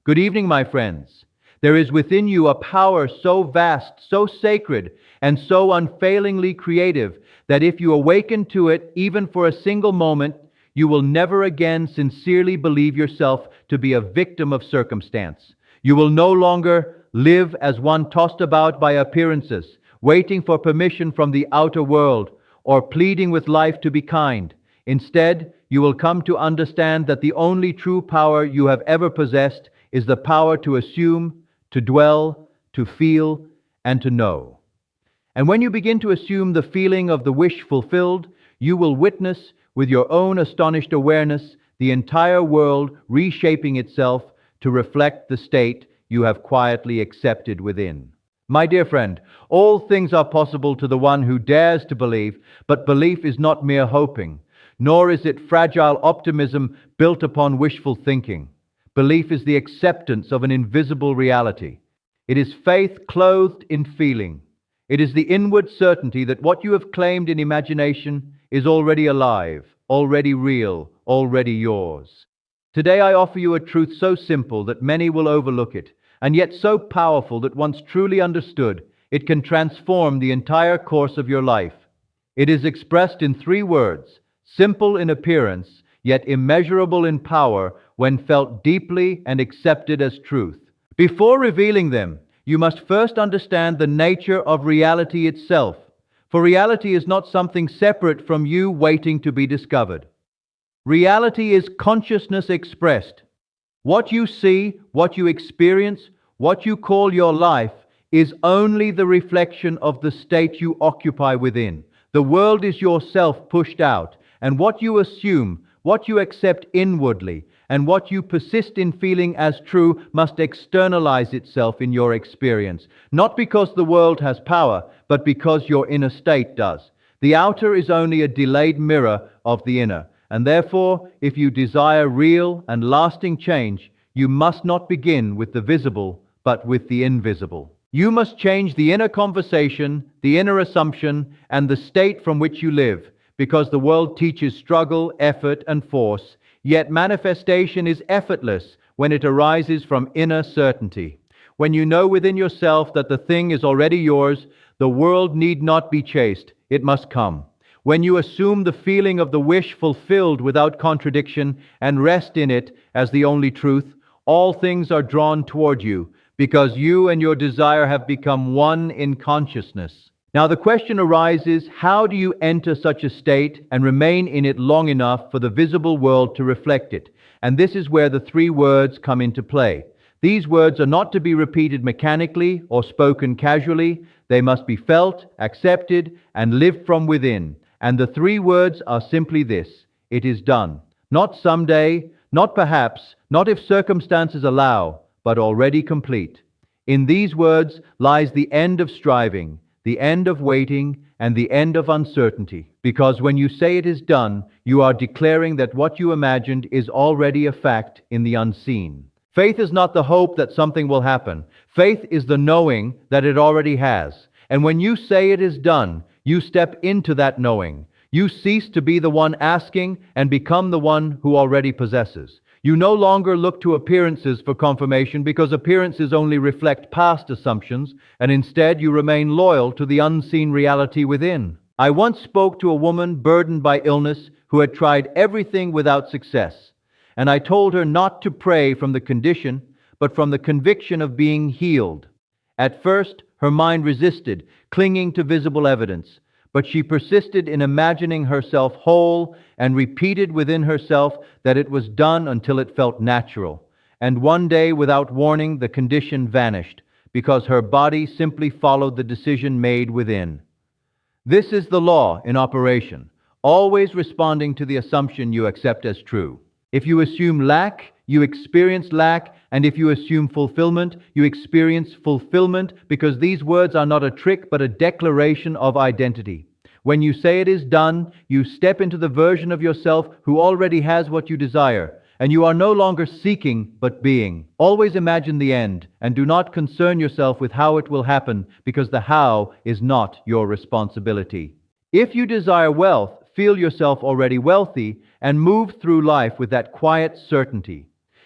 Good evening, my friends. There is within you a power so vast, so sacred, and so unfailingly creative that if you awaken to it even for a single moment, you will never again sincerely believe yourself to be a victim of circumstance. You will no longer live as one tossed about by appearances, waiting for permission from the outer world, or pleading with life to be kind. Instead, you will come to understand that the only true power you have ever possessed is the power to assume, to dwell, to feel, and to know. And when you begin to assume the feeling of the wish fulfilled, you will witness, with your own astonished awareness, the entire world reshaping itself to reflect the state you have quietly accepted within. My dear friend, all things are possible to the one who dares to believe, but belief is not mere hoping, nor is it fragile optimism built upon wishful thinking. Belief is the acceptance of an invisible reality. It is faith clothed in feeling. It is the inward certainty that what you have claimed in imagination is already alive, already real, already yours. Today I offer you a truth so simple that many will overlook it, and yet so powerful that once truly understood, it can transform the entire course of your life. It is expressed in 3 words, simple in appearance, yet immeasurable in power when felt deeply and accepted as truth. Before revealing them, you must first understand the nature of reality itself, for reality is not something separate from you waiting to be discovered. Reality is consciousness expressed. What you see, what you experience, what you call your life, is only the reflection of the state you occupy within. The world is yourself pushed out, and what you assume, what you accept inwardly, and what you persist in feeling as true must externalize itself in your experience, not because the world has power, but because your inner state does. The outer is only a delayed mirror of the inner, and therefore, if you desire real and lasting change, you must not begin with the visible, but with the invisible. You must change the inner conversation, the inner assumption, and the state from which you live, because the world teaches struggle, effort, and force, yet manifestation is effortless when it arises from inner certainty. When you know within yourself that the thing is already yours, the world need not be chased, it must come. When you assume the feeling of the wish fulfilled without contradiction and rest in it as the only truth, all things are drawn toward you, because you and your desire have become one in consciousness. Now the question arises, how do you enter such a state and remain in it long enough for the visible world to reflect it? And this is where the 3 words come into play. These words are not to be repeated mechanically or spoken casually. They must be felt, accepted, and lived from within. And the 3 words are simply this: it is done. Not someday, not perhaps, not if circumstances allow, but already complete. In these words lies the end of striving, the end of waiting, and the end of uncertainty. Because when you say it is done, you are declaring that what you imagined is already a fact in the unseen. Faith is not the hope that something will happen. Faith is the knowing that it already has. And when you say it is done, you step into that knowing. You cease to be the one asking and become the one who already possesses. You no longer look to appearances for confirmation, because appearances only reflect past assumptions, and instead you remain loyal to the unseen reality within. I once spoke to a woman burdened by illness who had tried everything without success, and I told her not to pray from the condition, but from the conviction of being healed. At first, her mind resisted, clinging to visible evidence, but she persisted in imagining herself whole and repeated within herself that it was done until it felt natural. And one day, without warning, the condition vanished, because her body simply followed the decision made within. This is the law in operation, always responding to the assumption you accept as true. If you assume lack, you experience lack, and if you assume fulfillment, you experience fulfillment, because these words are not a trick but a declaration of identity. When you say it is done, you step into the version of yourself who already has what you desire, and you are no longer seeking but being. Always imagine the end, and do not concern yourself with how it will happen, because the how is not your responsibility. If you desire wealth, feel yourself already wealthy and move through life with that quiet certainty.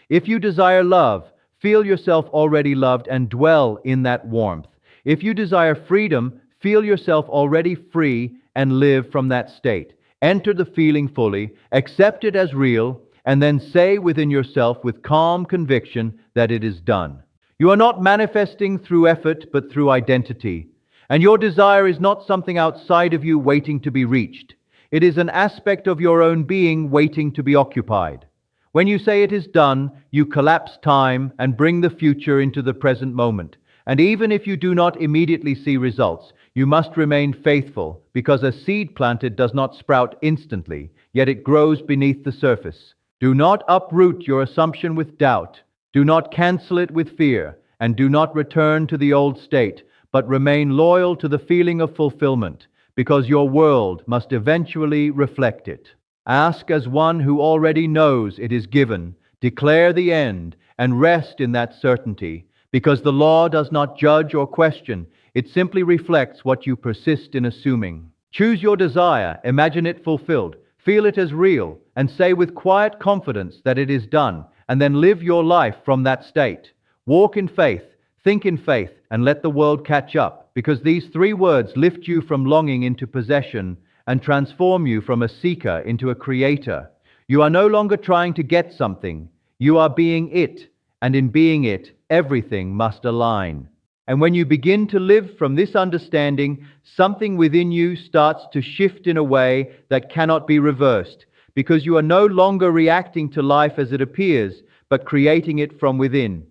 If you desire love, feel yourself already loved and dwell in that warmth. If you desire freedom, feel yourself already free and live from that state. Enter the feeling fully, accept it as real, and then say within yourself with calm conviction that it is done. You are not manifesting through effort, but through identity. And your desire is not something outside of you waiting to be reached. It is an aspect of your own being waiting to be occupied. When you say it is done, you collapse time and bring the future into the present moment. And even if you do not immediately see results, you must remain faithful, because a seed planted does not sprout instantly, yet it grows beneath the surface. Do not uproot your assumption with doubt. Do not cancel it with fear, and do not return to the old state, but remain loyal to the feeling of fulfillment, because your world must eventually reflect it. Ask as one who already knows it is given, declare the end, and rest in that certainty, because the law does not judge or question, it simply reflects what you persist in assuming. Choose your desire, imagine it fulfilled, feel it as real, and say with quiet confidence that it is done, and then live your life from that state. Walk in faith, think in faith, and let the world catch up, because these three words lift you from longing into possession and transform you from a seeker into a creator. You are no longer trying to get something, you are being it, and in being it, everything must align. And when you begin to live from this understanding, something within you starts to shift in a way that cannot be reversed, because you are no longer reacting to life as it appears, but creating it from within.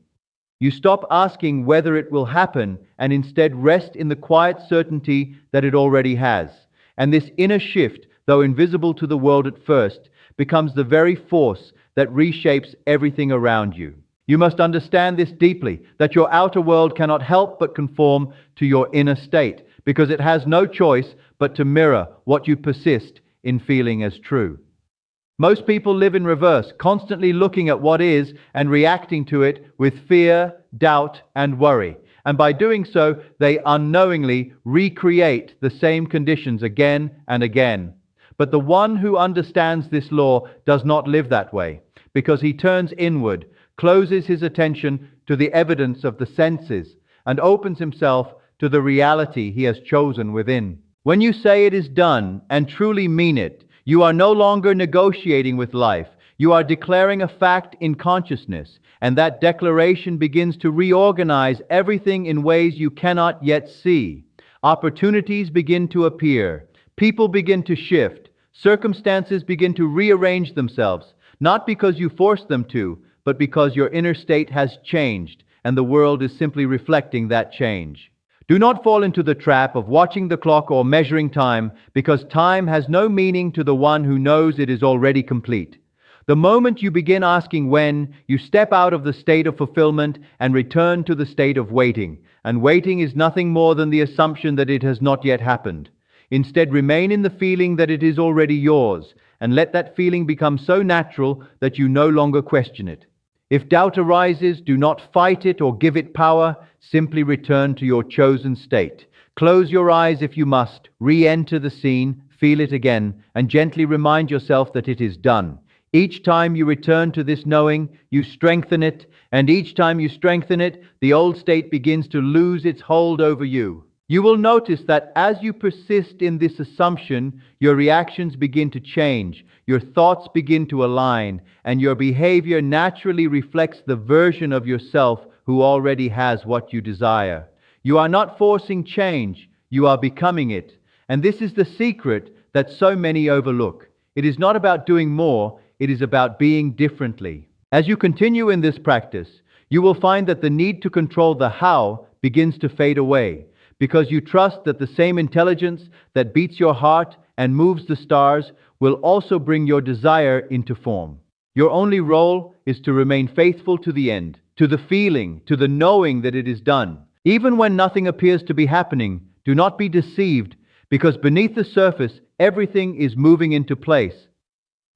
You stop asking whether it will happen and instead rest in the quiet certainty that it already has. And this inner shift, though invisible to the world at first, becomes the very force that reshapes everything around you. You must understand this deeply, that your outer world cannot help but conform to your inner state, because it has no choice but to mirror what you persist in feeling as true. Most people live in reverse, constantly looking at what is and reacting to it with fear, doubt, and worry. And by doing so, they unknowingly recreate the same conditions again and again. But the one who understands this law does not live that way, because he turns inward, closes his attention to the evidence of the senses, and opens himself to the reality he has chosen within. When you say it is done and truly mean it, you are no longer negotiating with life. You are declaring a fact in consciousness, and that declaration begins to reorganize everything in ways you cannot yet see. Opportunities begin to appear. People begin to shift. Circumstances begin to rearrange themselves, not because you forced them to, but because your inner state has changed, and the world is simply reflecting that change. Do not fall into the trap of watching the clock or measuring time, because time has no meaning to the one who knows it is already complete. The moment you begin asking when, you step out of the state of fulfillment and return to the state of waiting. And waiting is nothing more than the assumption that it has not yet happened. Instead, remain in the feeling that it is already yours, and let that feeling become so natural that you no longer question it. If doubt arises, do not fight it or give it power. Simply return to your chosen state. Close your eyes if you must, re-enter the scene, feel it again, and gently remind yourself that it is done. Each time you return to this knowing, you strengthen it, and each time you strengthen it, the old state begins to lose its hold over you. You will notice that as you persist in this assumption, your reactions begin to change, your thoughts begin to align, and your behavior naturally reflects the version of yourself who already has what you desire. You are not forcing change, you are becoming it. And this is the secret that so many overlook. It is not about doing more, it is about being differently. As you continue in this practice, you will find that the need to control the how begins to fade away, because you trust that the same intelligence that beats your heart and moves the stars will also bring your desire into form. Your only role is to remain faithful to the end, to the feeling, to the knowing that it is done. Even when nothing appears to be happening, do not be deceived, because beneath the surface, everything is moving into place.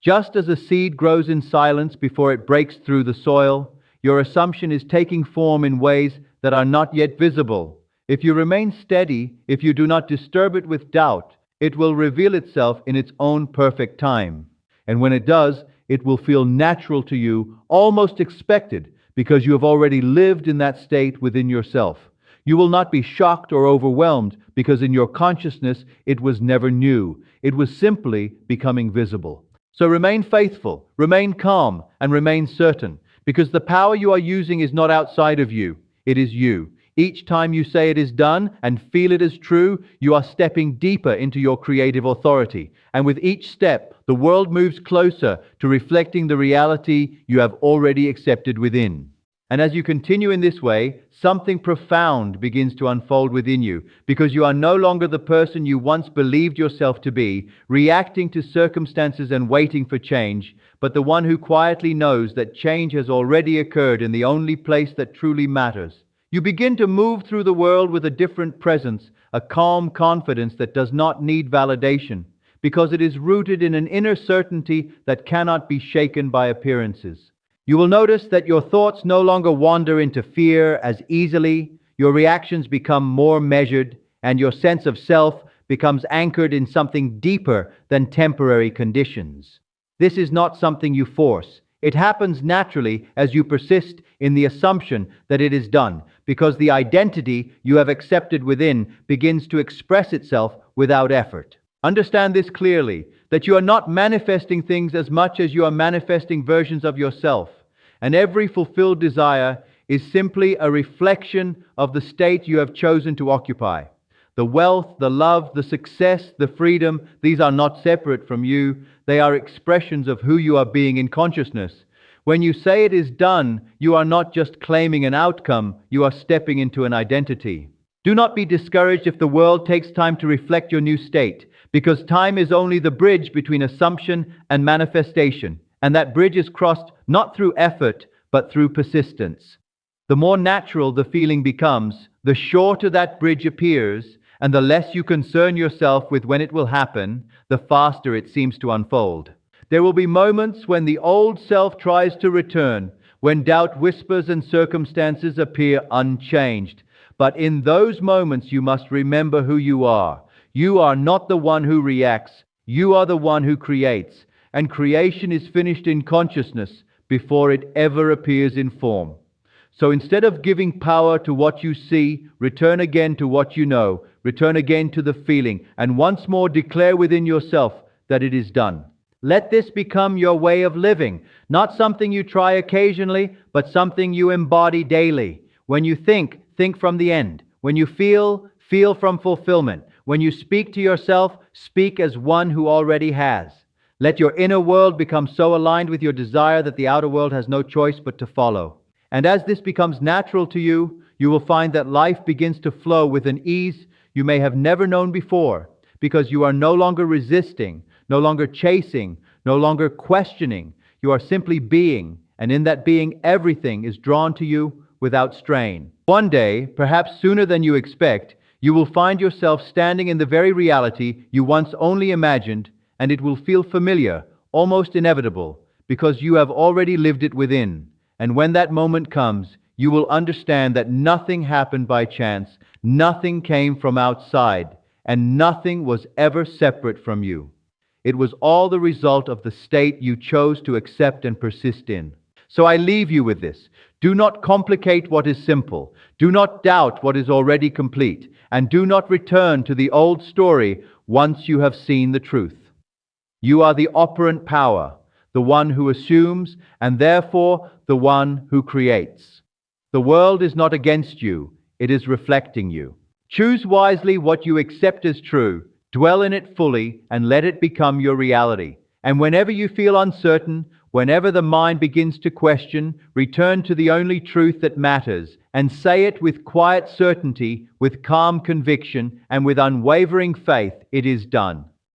Just as a seed grows in silence before it breaks through the soil, your assumption is taking form in ways that are not yet visible. If you remain steady, if you do not disturb it with doubt, it will reveal itself in its own perfect time. And when it does, it will feel natural to you, almost expected, because you have already lived in that state within yourself. You will not be shocked or overwhelmed because in your consciousness it was never new. It was simply becoming visible. So remain faithful, remain calm, and remain certain, because the power you are using is not outside of you. It is you. Each time you say it is done and feel it is true, you are stepping deeper into your creative authority. And with each step, the world moves closer to reflecting the reality you have already accepted within. And as you continue in this way, something profound begins to unfold within you, because you are no longer the person you once believed yourself to be, reacting to circumstances and waiting for change, but the one who quietly knows that change has already occurred in the only place that truly matters. You begin to move through the world with a different presence, a calm confidence that does not need validation, because it is rooted in an inner certainty that cannot be shaken by appearances. You will notice that your thoughts no longer wander into fear as easily, your reactions become more measured, and your sense of self becomes anchored in something deeper than temporary conditions. This is not something you force. It happens naturally as you persist in the assumption that it is done, because the identity you have accepted within begins to express itself without effort. Understand this clearly, that you are not manifesting things as much as you are manifesting versions of yourself, and every fulfilled desire is simply a reflection of the state you have chosen to occupy. The wealth, the love, the success, the freedom, these are not separate from you. They are expressions of who you are being in consciousness. When you say it is done, you are not just claiming an outcome, you are stepping into an identity. Do not be discouraged if the world takes time to reflect your new state, because time is only the bridge between assumption and manifestation, and that bridge is crossed not through effort, but through persistence. The more natural the feeling becomes, the shorter that bridge appears, and the less you concern yourself with when it will happen, the faster it seems to unfold. There will be moments when the old self tries to return, when doubt whispers and circumstances appear unchanged. But in those moments you must remember who you are. You are not the one who reacts, you are the one who creates, and creation is finished in consciousness before it ever appears in form. So instead of giving power to what you see, return again to what you know, return again to the feeling, and once more declare within yourself that it is done. Let this become your way of living, not something you try occasionally, but something you embody daily. When you think, think from the end. When you feel, feel from fulfillment. When you speak to yourself, speak as one who already has. Let your inner world become so aligned with your desire that the outer world has no choice but to follow. And as this becomes natural to you, you will find that life begins to flow with an ease you may have never known before, because you are no longer resisting, no longer chasing, no longer questioning. You are simply being, and in that being, everything is drawn to you without strain. One day, perhaps sooner than you expect, you will find yourself standing in the very reality you once only imagined, and it will feel familiar, almost inevitable, because you have already lived it within. And when that moment comes, you will understand that nothing happened by chance, nothing came from outside, and nothing was ever separate from you. It was all the result of the state you chose to accept and persist in. So I leave you with this. Do not complicate what is simple. Do not doubt what is already complete. And do not return to the old story once you have seen the truth. You are the operant power, the one who assumes, and therefore the one who creates. The world is not against you, it is reflecting you. Choose wisely what you accept as true, dwell in it fully, and let it become your reality. And whenever you feel uncertain, whenever the mind begins to question, return to the only truth that matters, and say it with quiet certainty, with calm conviction, and with unwavering faith, it is done.